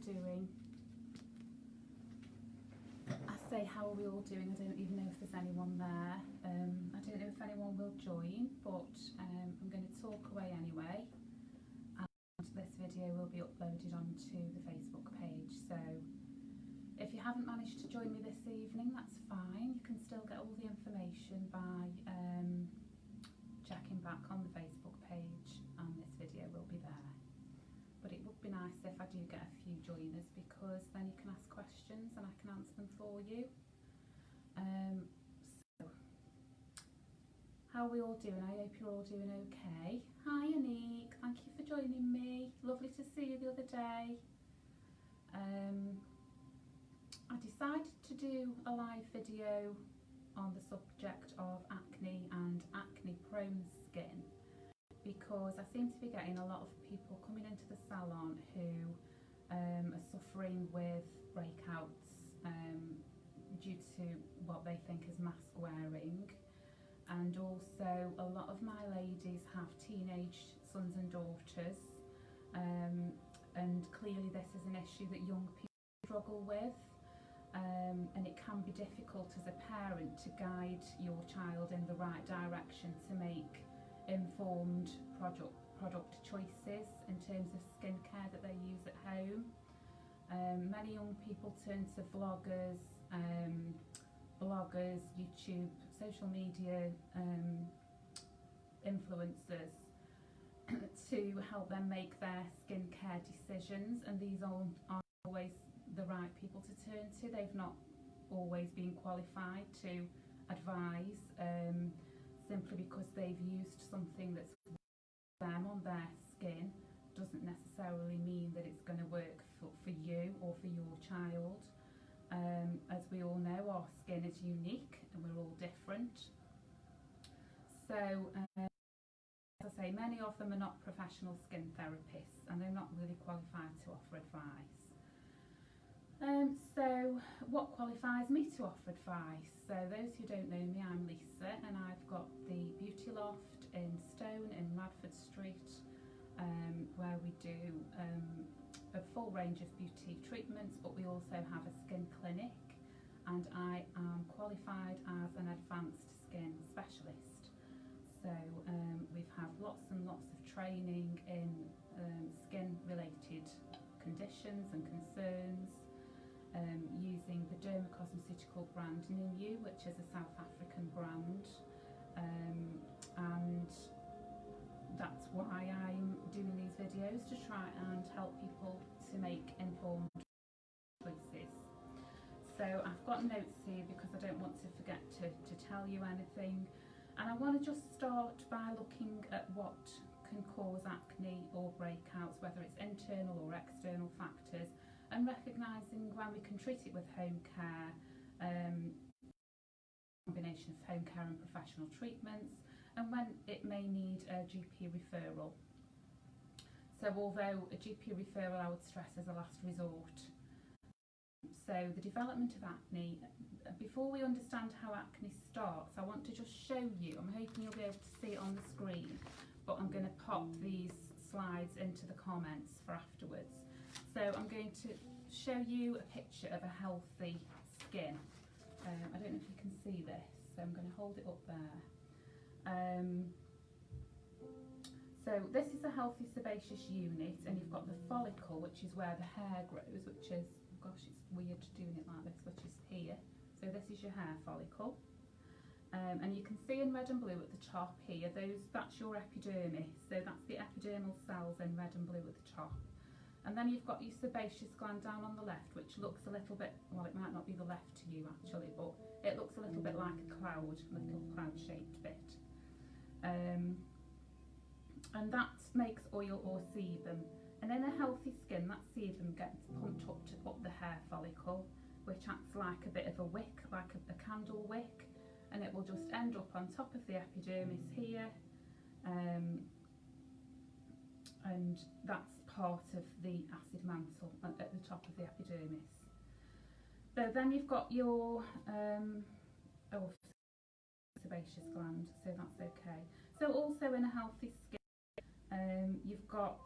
doing? I say, how are we all doing? I don't even know if there's anyone there. I don't know if anyone will join, but I'm going to talk away anyway. And this video will be uploaded onto the Facebook page. So if you haven't managed to join me this evening, that's fine. You can still get all the information by checking back on the Facebook page, and this video will be there. But it would be nice if I do get a few joiners, because then you can ask questions and I can answer them for you. So, how are we all doing? I hope you're all doing okay. Hi Anik, thank you for joining me. Lovely to see you the other day. I decided to do a live video on the subject of acne and acne-prone skin, because I seem to be getting a lot of people coming into the salon who are suffering with breakouts due to what they think is mask wearing, and also a lot of my ladies have teenage sons and daughters, and clearly this is an issue that young people struggle with, and it can be difficult as a parent to guide your child in the right direction to make informed product choices in terms of skincare that they use at home. Many young people turn to vloggers, bloggers, YouTube, social media influencers to help them make their skincare decisions, and these aren't always the right people to turn to. They've not always been qualified to advise, simply because they've used something that's them on their skin doesn't necessarily mean that it's going to work for you or for your child. As we all know, our skin is unique and we're all different. So as I say, many of them are not professional skin therapists and they're not really qualified to offer advice. So what qualifies me to offer advice? So those who don't know me, I'm Lisa, and I've got the Beauty Loft in Stone in Radford Street, where we do a full range of beauty treatments, but we also have a skin clinic, and I am qualified as an advanced skin specialist. So we've had lots and lots of training in skin related conditions and concerns, using the derma-cosmeceutical brand New, which is a South African brand, and that's why I'm doing these videos, to try and help people to make informed choices. So I've got notes here because I don't want to forget to tell you anything, and I want to just start by looking at what can cause acne or breakouts, whether it's internal or external factors, and recognising when we can treat it with home care, combination of home care and professional treatments, and when it may need a GP referral. So although a GP referral I would stress as a last resort. So the development of acne, before we understand how acne starts, I want to just show you, I'm hoping you'll be able to see it on the screen, but I'm going to pop these slides into the comments for afterwards. So I'm going to show you a picture of a healthy skin. I don't know if you can see this, so I'm going to hold it up there. So this is a healthy sebaceous unit, and you've got the follicle, which is where the hair grows, which is, gosh, it's weird doing it like this, which is here. So this is your hair follicle. And you can see in red and blue at the top here, that's your epidermis. So that's the epidermal cells in red and blue at the top. And then you've got your sebaceous gland down on the left, which looks a little bit, well, it might not be the left to you actually, but it looks a little bit like a cloud, little cloud-shaped bit. And that makes oil or sebum. And in a healthy skin, that sebum gets pumped up the hair follicle, which acts like a bit of a wick, like a candle wick, and it will just end up on top of the epidermis here. And that's part of the acid mantle at the top of the epidermis. So then you've got your sebaceous gland, so that's okay. So also in a healthy skin, you've got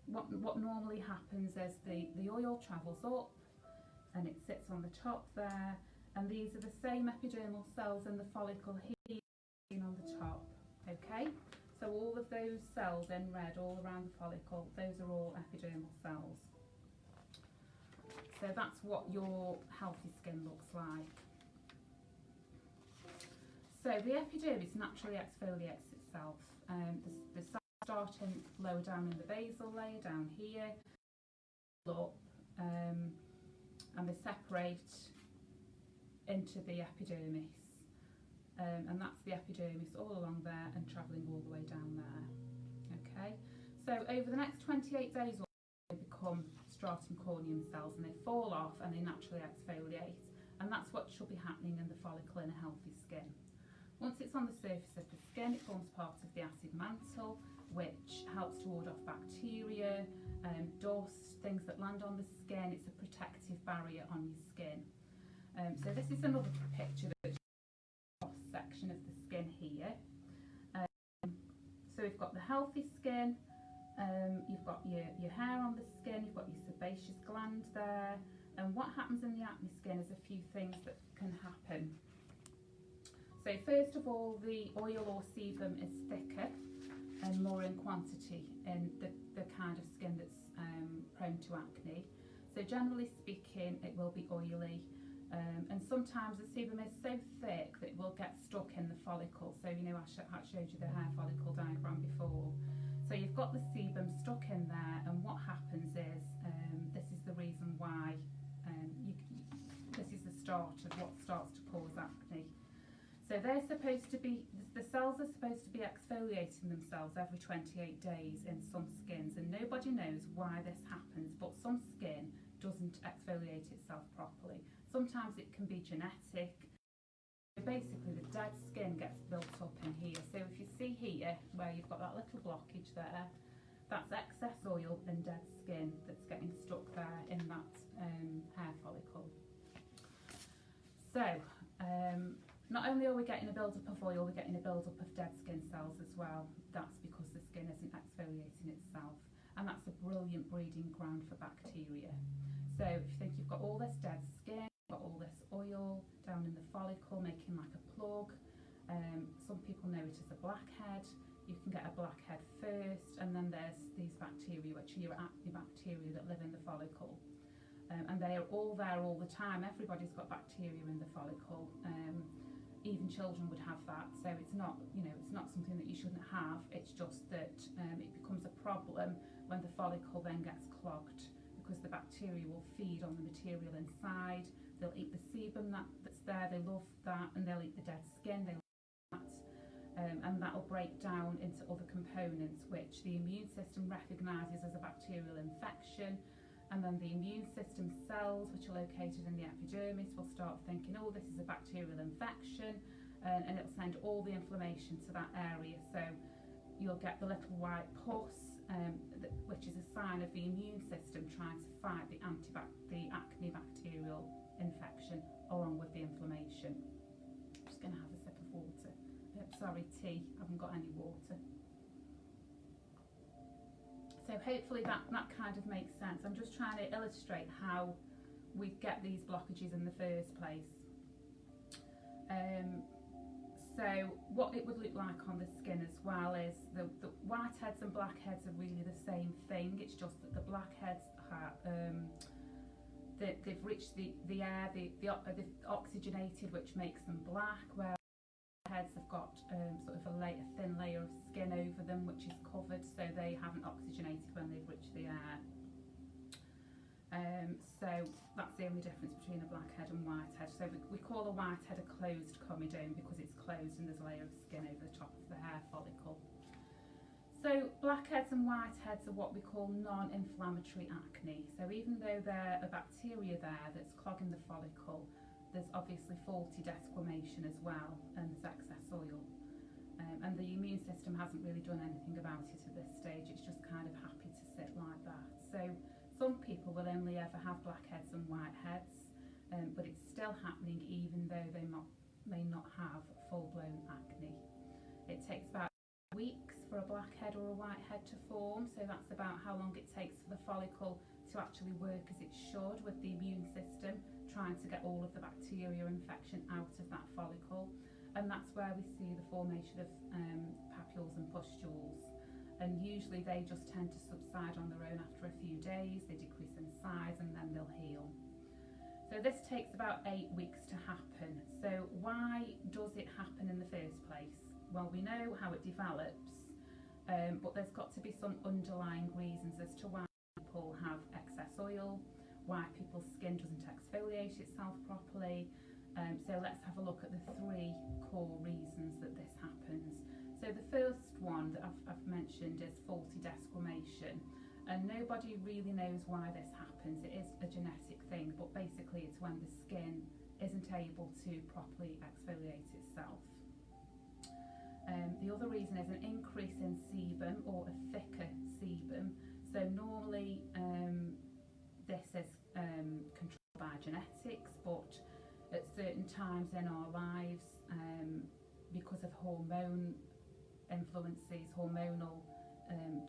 what normally happens is the oil travels up and it sits on the top there, and these are the same epidermal cells in the follicle here on the top. Okay, so all of those cells in red all around the follicle, those are all epidermal cells. So that's what your healthy skin looks like. So the epidermis naturally exfoliates itself. The cells starting lower down in the basal layer, down here, up, and they separate into the epidermis. And that's the epidermis all along there and travelling all the way down there. Okay, so over the next 28 days they become stratum corneum cells, and they fall off and they naturally exfoliate, and that's what should be happening in the follicle in a healthy skin. Once it's on the surface of the skin, it forms part of the acid mantle, which helps to ward off bacteria, dust, things that land on the skin. It's a protective barrier on your skin. So this is another picture that shows the cross section of the skin here. So we've got the healthy skin, you've got your hair on the skin, you've got your sebaceous gland there, and what happens in the acne skin is a few things that can happen. So first of all, the oil or sebum is thicker and more in quantity in the kind of skin that's prone to acne. So generally speaking, it will be oily, and sometimes the sebum is so thick that it will get stuck in the follicle. So you know, I showed you the hair follicle diagram before. So you've got the sebum stuck in there, and what happens is, this is the reason why, this is the start of what starts to cause acne. So they're supposed to be, the cells are supposed to be exfoliating themselves every 28 days in some skins, and nobody knows why this happens, but some skin doesn't exfoliate itself properly. Sometimes it can be genetic. Basically the dead skin gets built up in here. So if you see here where you've got that little blockage there, that's excess oil and dead skin that's getting stuck there in that hair follicle. So not only are we getting a build-up of oil, we're getting a build-up of dead skin cells as well. That's because the skin isn't exfoliating itself, and that's a brilliant breeding ground for bacteria. So if you think you've got all this dead skin, got all this oil down in the follicle making like a plug, some people know it as a blackhead. You can get a blackhead first, and then there's these bacteria, which are your acne bacteria that live in the follicle. And they are all there all the time. Everybody's got bacteria in the follicle. Even children would have that, so it's not, you know, it's not something that you shouldn't have. It's just that it becomes a problem when the follicle then gets clogged, because the bacteria will feed on the material inside. They'll eat the sebum that's there, they love that, and they'll eat the dead skin, they love that, and that'll break down into other components which the immune system recognises as a bacterial infection. And then the immune system cells, which are located in the epidermis, will start thinking, oh, this is a bacterial infection, and it'll send all the inflammation to that area. So you'll get the little white pus, which is a sign of the immune system trying to fight the acne bacterial infection along with the inflammation. I'm just going to have a sip of water. Sorry, tea, I haven't got any water. So hopefully that kind of makes sense. I'm just trying to illustrate how we get these blockages in the first place. So what it would look like on the skin as well is the whiteheads and blackheads are really the same thing. It's just that the blackheads have, they've reached the air, they've oxygenated, which makes them black, where heads have got sort of a thin layer of skin over them which is covered, so they haven't oxygenated when they've reached the air. So that's the only difference between a blackhead and whitehead. So we call a whitehead a closed comedone because it's closed and there's a layer of skin over the top of the hair follicle. So blackheads and whiteheads are what we call non-inflammatory acne. So even though there's a bacteria there that's clogging the follicle, there's obviously faulty desquamation as well, and there's excess oil. And the immune system hasn't really done anything about it at this stage. It's just kind of happy to sit like that. So some people will only ever have blackheads and whiteheads, but it's still happening even though they may not have full-blown acne. It takes about weeks for for a blackhead or a whitehead to form. So that's about how long it takes for the follicle to actually work as it should, with the immune system trying to get all of the bacteria infection out of that follicle. And that's where we see the formation of papules and pustules. And usually they just tend to subside on their own after a few days. They decrease in size and then they'll heal. So this takes about 8 weeks to happen. So why does it happen in the first place? Well, we know how it develops, but there's got to be some underlying reasons as to why people have excess oil, why people's skin doesn't exfoliate itself properly. So let's have a look at the 3 core reasons that this happens. So the first one that I've mentioned is faulty desquamation, and nobody really knows why this happens. It is a genetic thing, but basically it's when the skin isn't able to properly exfoliate itself. The other reason is an increase in sebum, or a thicker sebum. So normally this is controlled by genetics, but at certain times in our lives, because of hormone influences, hormonal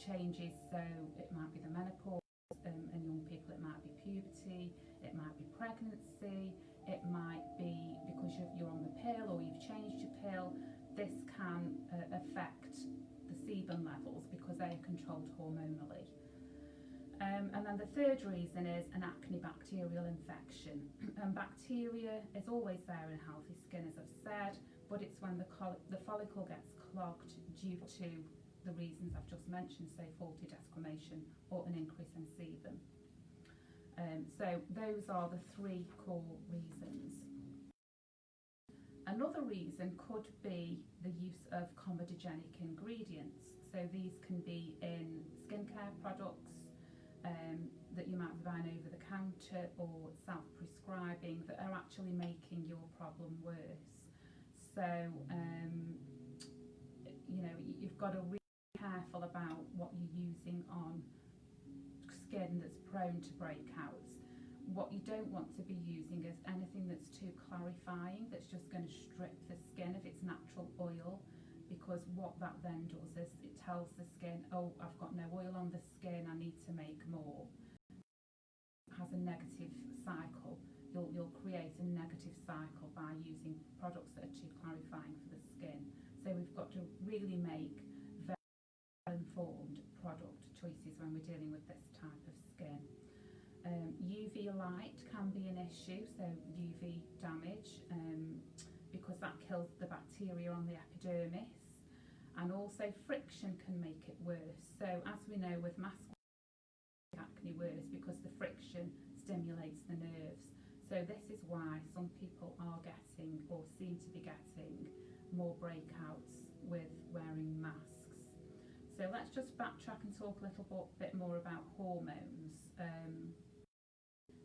changes, so it might be the menopause, in young people it might be puberty, it might be pregnancy, it might be because you're on the pill or you've changed your pill. This can affect the sebum levels because they are controlled hormonally. And then the third reason is an acne bacterial infection. And bacteria is always there in healthy skin, as I've said, but it's when the follicle gets clogged due to the reasons I've just mentioned, say faulty desquamation or an increase in sebum. So those are the 3 core reasons. Another reason could be the use of comedogenic ingredients. So these can be in skincare products that you might be buying over the counter or self-prescribing that are actually making your problem worse. So you know, you've got to be really careful about what you're using on skin that's prone to breakouts. What you don't want to be using is anything that's too clarifying, that's just going to strip the skin of its natural oil, because what that then does is it tells the skin, oh, I've got no oil on the skin, I need to make more. It has a negative cycle. You'll create a negative cycle by using products that are too clarifying for the skin. So we've got to really make very well-informed product choices when we're dealing with this type of skin. UV light can be an issue, so UV damage, because that kills the bacteria on the epidermis, and also friction can make it worse. So as we know with maskne, acne worse because the friction stimulates the nerves. So this is why some people are getting, or seem to be getting, more breakouts with wearing masks. So let's just backtrack and talk a little bit more about hormones.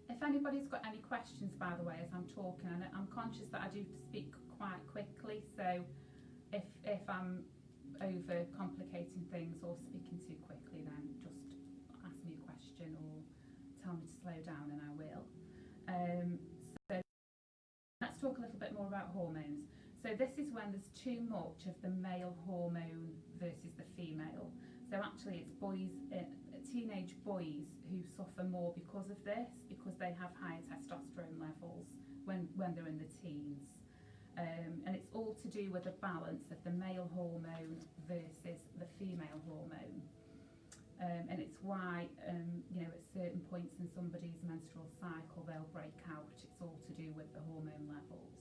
If anybody's got any questions, by the way, as I'm talking, and I'm conscious that I do speak quite quickly, so if I'm over complicating things or speaking too quickly, then just ask me a question or tell me to slow down and I will. So let's talk a little bit more about hormones. So this is when there's too much of the male hormone versus the female. So actually it's teenage boys who suffer more because of this, because they have higher testosterone levels when they're in the teens. And it's all to do with the balance of the male hormone versus the female hormone. And it's why, you know, at certain points in somebody's menstrual cycle, they'll break out. It's all to do with the hormone levels.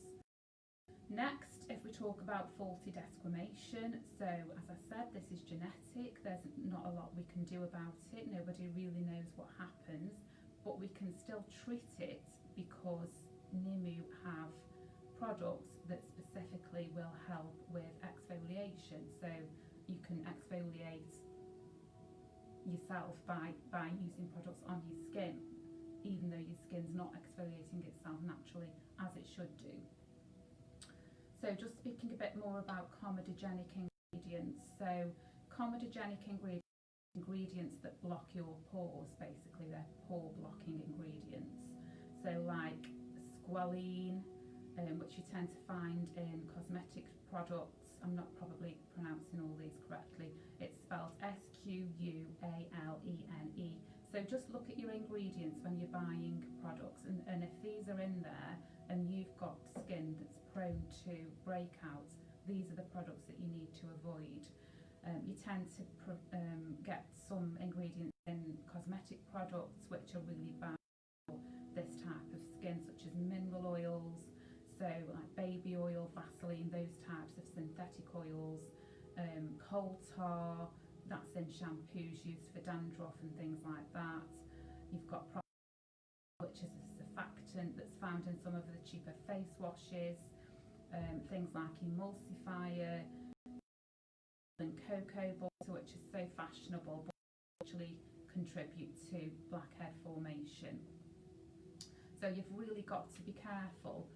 Next, if we talk about faulty desquamation, so as I said, this is genetic. There's not a lot we can do about it. Nobody really knows what happens, but we can still treat it because NIMU have products that specifically will help with exfoliation. So you can exfoliate yourself by using products on your skin, even though your skin's not exfoliating itself naturally as it should do. So just speaking a bit more about comedogenic ingredients. So comedogenic ingredients that block your pores, basically they're pore blocking ingredients. So like squalene, which you tend to find in cosmetic products. I'm not probably pronouncing all these correctly. It's spelled SQUALENE. So just look at your ingredients when you're buying products, and if these are in there and you've got skin that's prone to breakouts, these are the products that you need to avoid. You tend to get some ingredients in cosmetic products which are really bad for this type of skin, such as mineral oils, so like baby oil, Vaseline, those types of synthetic oils, coal tar, that's in shampoos used for dandruff and things like that. You've got which is a surfactant that's found in some of the cheaper face washes, things like emulsifier and cocoa butter, which is so fashionable but actually contribute to blackhead formation. So you've really got to be careful